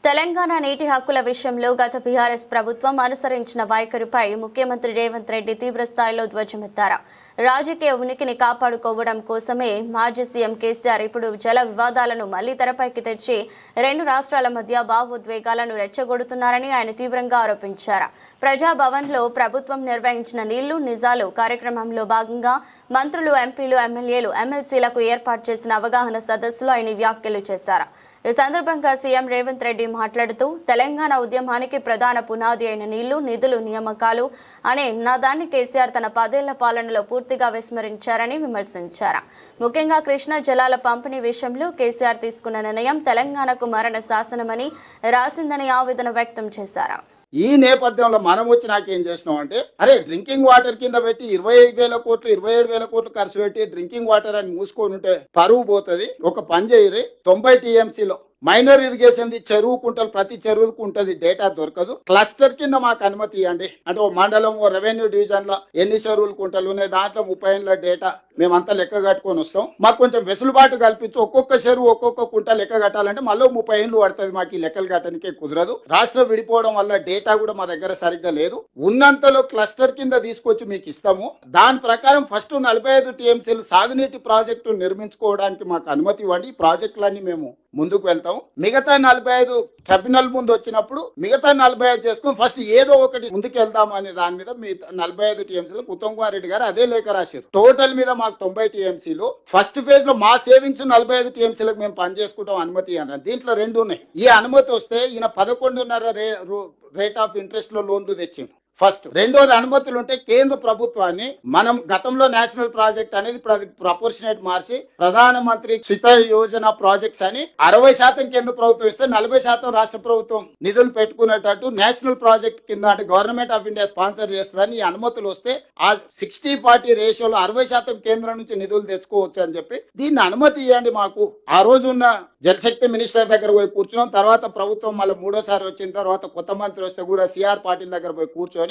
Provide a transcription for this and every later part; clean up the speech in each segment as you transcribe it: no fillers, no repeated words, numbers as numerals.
తెలంగాణ నీటి హక్కుల విషయంలో గత బీఆర్ఎస్ ప్రభుత్వం అనుసరించిన వైఖరిపై ముఖ్యమంత్రి రేవంత్ రెడ్డి తీవ్ర స్థాయిలో ధ్వజమెత్తారు. రాజకీయ ఉనికిని కాపాడుకోవడం కోసమే మాజీ సీఎం కేసీఆర్ ఇప్పుడు జల వివాదాలను మళ్లీ తెరపైకి తెచ్చి రెండు రాష్ట్రాల మధ్య భావోద్వేగాలను రెచ్చగొడుతున్నారని ఆయన తీవ్రంగా ఆరోపించారు. ప్రజాభవన్లో ప్రభుత్వం నిర్వహించిన నీళ్లు నిజాలు కార్యక్రమంలో భాగంగా మంత్రులు, ఎంపీలు, ఎమ్మెల్యేలు, ఎమ్మెల్సీలకు ఏర్పాటు చేసిన అవగాహన సదస్సులో ఆయన వ్యాఖ్యలు చేశారు. ఈ సందర్భంగా సీఎం రేవంత్ రెడ్డి మాట్లాడుతూ తెలంగాణ ఉద్యమానికి ప్రధాన పునాది అయిన నీళ్లు, నిధులు, నియామకాలు అనే నినాదాన్ని కేసీఆర్ తన 10 ఏళ్ల పాలనలో పూర్తిగా విస్మరించారని విమర్శించారు. ముఖ్యంగా కృష్ణా జలాల పంపిణీ విషయంలో కేసీఆర్ తీసుకున్న నిర్ణయం తెలంగాణకు మరణ శాసనమని రాసిందని ఆవేదన వ్యక్తం చేశారు. ఈ నేపథ్యంలో మనం వచ్చి నాకేం చేసినాం అంటే, అరే డ్రింకింగ్ వాటర్ కింద పెట్టి 25,000 కోట్లు 27,000 కోట్లు ఖర్చు పెట్టి డ్రింకింగ్ వాటర్ అని మూసుకొని ఉంటే పరువు పోతుంది. ఒక పని చేయరు, 90 టీఎంసీలో మైనర్ ఇరిగేషన్ చెరువు కుంటలు ప్రతి చెరువుకు ఉంటది, డేటా దొరకదు. క్లస్టర్ కింద మాకు అనుమతి ఇవ్వండి అంటే, ఓ మండలం, ఓ రెవెన్యూ డివిజన్ లో ఎన్ని చెరువులు కుంటలు ఉన్నాయి, దాంట్లో 30 ఏళ్ళ డేటా మేమంతా లెక్క కట్టుకొని వస్తాం. మాకు కొంచెం వెసులుబాటు కల్పించి ఒక్కొక్క చెరువు ఒక్కొక్క కుంట లెక్క కట్టాలంటే మళ్ళీ 30 ఏళ్ళు పడుతుంది. మాకు ఈ లెక్కలు కట్టడానికే కుదరదు. రాష్ట్రం విడిపోవడం వల్ల డేటా కూడా మా దగ్గర సరిగ్గా లేదు. ఉన్నంతలో క్లస్టర్ కింద తీసుకొచ్చి మీకు ఇస్తాము. దాని ప్రకారం ఫస్ట్ 45 టీఎంసీలు సాగునీటి ప్రాజెక్టు నిర్మించుకోవడానికి మాకు అనుమతి ఇవ్వండి. ఈ ప్రాజెక్టులన్నీ మేము ముందుకు వెళ్తాం. మిగతా 45 ట్రిబ్యునల్ ముందు వచ్చినప్పుడు మిగతా 45 చేసుకుని ఫస్ట్ ఏదో ఒకటి ముందుకు వెళ్దాం అనే దాని మీద మీ 45 టీఎంసీలకు ఉత్తమ్ కుమార్ రెడ్డి గారు అదే లేఖ రాశారు. టోటల్ మీద మాకు 90 టీఎంసీలు. ఫస్ట్ ఫేజ్ లో మా సేవింగ్స్ 45 టీఎంసీలకు మేము పనిచేసుకుంటాం అనుమతి అన్నారు. దీంట్లో 2 ఉన్నాయి. ఈ అనుమతి వస్తే ఈయన 11.5 రేట్ ఆఫ్ ఇంట్రెస్ట్ లో లోన్లు తెచ్చిండు. ఫస్ట్. రెండోది అనుమతులు ఉంటే కేంద్ర ప్రభుత్వాన్ని మనం గతంలో నేషనల్ ప్రాజెక్ట్ అనేది ప్రపోర్షనేట్ మార్చి ప్రధానమంత్రి శిత యోజన ప్రాజెక్ట్స్ అని 60% కేంద్ర ప్రభుత్వం ఇస్తే 40% రాష్ట్ర ప్రభుత్వం నిధులు పెట్టుకునేటట్టు నేషనల్ ప్రాజెక్ట్ కింద అంటే గవర్నమెంట్ ఆఫ్ ఇండియా స్పాన్సర్ చేస్తుందని ఈ అనుమతులు వస్తే ఆ 60-40 రేషియోలో 60% కేంద్రం నుంచి నిధులు తెచ్చుకోవచ్చు అని చెప్పి దీన్ని అనుమతి ఇవ్వండి మాకు. ఆ రోజు ఉన్న జలశక్తి మినిస్టర్ దగ్గర పోయి కూర్చున్నాం. తర్వాత ప్రభుత్వం మళ్ళీ 3ోసారి వచ్చిన తర్వాత కొత్త మంత్రి వస్తే కూడా సిఆర్ పాటిల్ దగ్గర పోయి కూర్చొని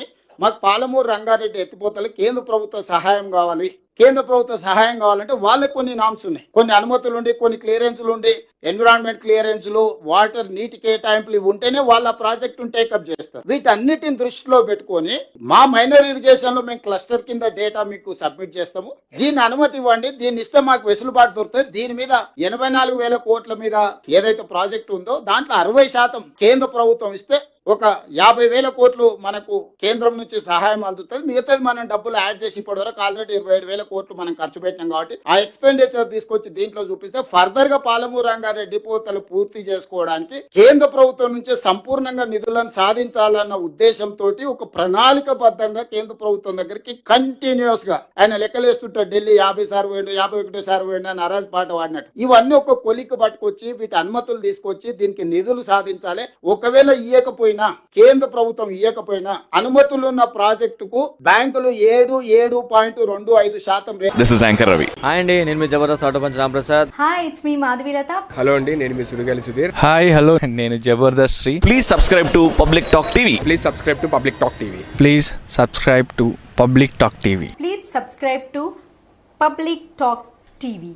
మాకు పాలమూరు రంగారెడ్డి ఎత్తిపోతలు కేంద్ర ప్రభుత్వ సహాయం కావాలి. కేంద్ర ప్రభుత్వ సహాయం కావాలంటే వాళ్ళకి కొన్ని నామ్స్ ఉన్నాయి, కొన్ని అనుమతులు ఉండి, కొన్ని క్లియరెన్స్లు ఉండి, ఎన్విరాన్మెంట్ క్లియరెన్స్లు, వాటర్ నీటి కేటాయింపులు ఉంటేనే వాళ్ళ ప్రాజెక్టును టేకప్ చేస్తారు. వీటన్నిటిని దృష్టిలో పెట్టుకొని మా మైనర్ ఇరిగేషన్ లో మేము క్లస్టర్ కింద డేటా మీకు సబ్మిట్ చేస్తాము. దీన్ని అనుమతి ఇవ్వండి. దీన్ని ఇస్తే మాకు వెసులుబాటు దొరుకుతుంది. దీని మీద 84,000 కోట్ల మీద ఏదైతే ప్రాజెక్టు ఉందో దాంట్లో 60% కేంద్ర ప్రభుత్వం ఇస్తే ఒక 50,000 కోట్లు మనకు కేంద్రం నుంచి సహాయం అందుతుంది. మిగతాది మనం డబ్బులు యాడ్ చేసి ఇప్పటివరకు ఆల్రెడీ 27,000 కోట్లు మనం ఖర్చు పెట్టినాం కాబట్టి ఆ ఎక్స్పెండిచర్ తీసుకొచ్చి దీంట్లో చూపిస్తే ఫర్దర్ గా పాలమూరు రంగారెడ్డి పోతలు పూర్తి చేసుకోవడానికి కేంద్ర ప్రభుత్వం నుంచి సంపూర్ణంగా నిధులను సాధించాలన్న ఉద్దేశంతో ఒక ప్రణాళికబద్ధంగా కేంద్ర ప్రభుత్వం దగ్గరికి కంటిన్యూస్ గా ఆయన లెక్కలేస్తుంటారు. ఢిల్లీ 50 సార్లు పోయిండు, 51 సార్లు పోయిండు అని అరాజ్ పాట వాడినట్టు ఇవన్నీ ఒక కొలికి పట్టుకొచ్చి వీటి అనుమతులు తీసుకొచ్చి దీనికి నిధులు సాధించాలి. ఒకవేళ ఇయ్యకపోయినా కేంద్ర ప్రభుత్వం ఇయ్యకపోయినా అనుమతులున్న ప్రాజెక్టుకు బ్యాంకులు 7.25% This is Anchor Ravi. Hi అండి, నేను మీ Jabardasth auto punch Ramprasad. Hi, it's me Madhavilatha. Hello అండి, నేను మీ సుడిగాలి సుధీర్. హాయ్ హలో, నేను Jabardasth Sri. Please subscribe to Public Talk TV. Please subscribe to Public Talk TV. Please subscribe to Public Talk TV. Please subscribe to Public Talk TV.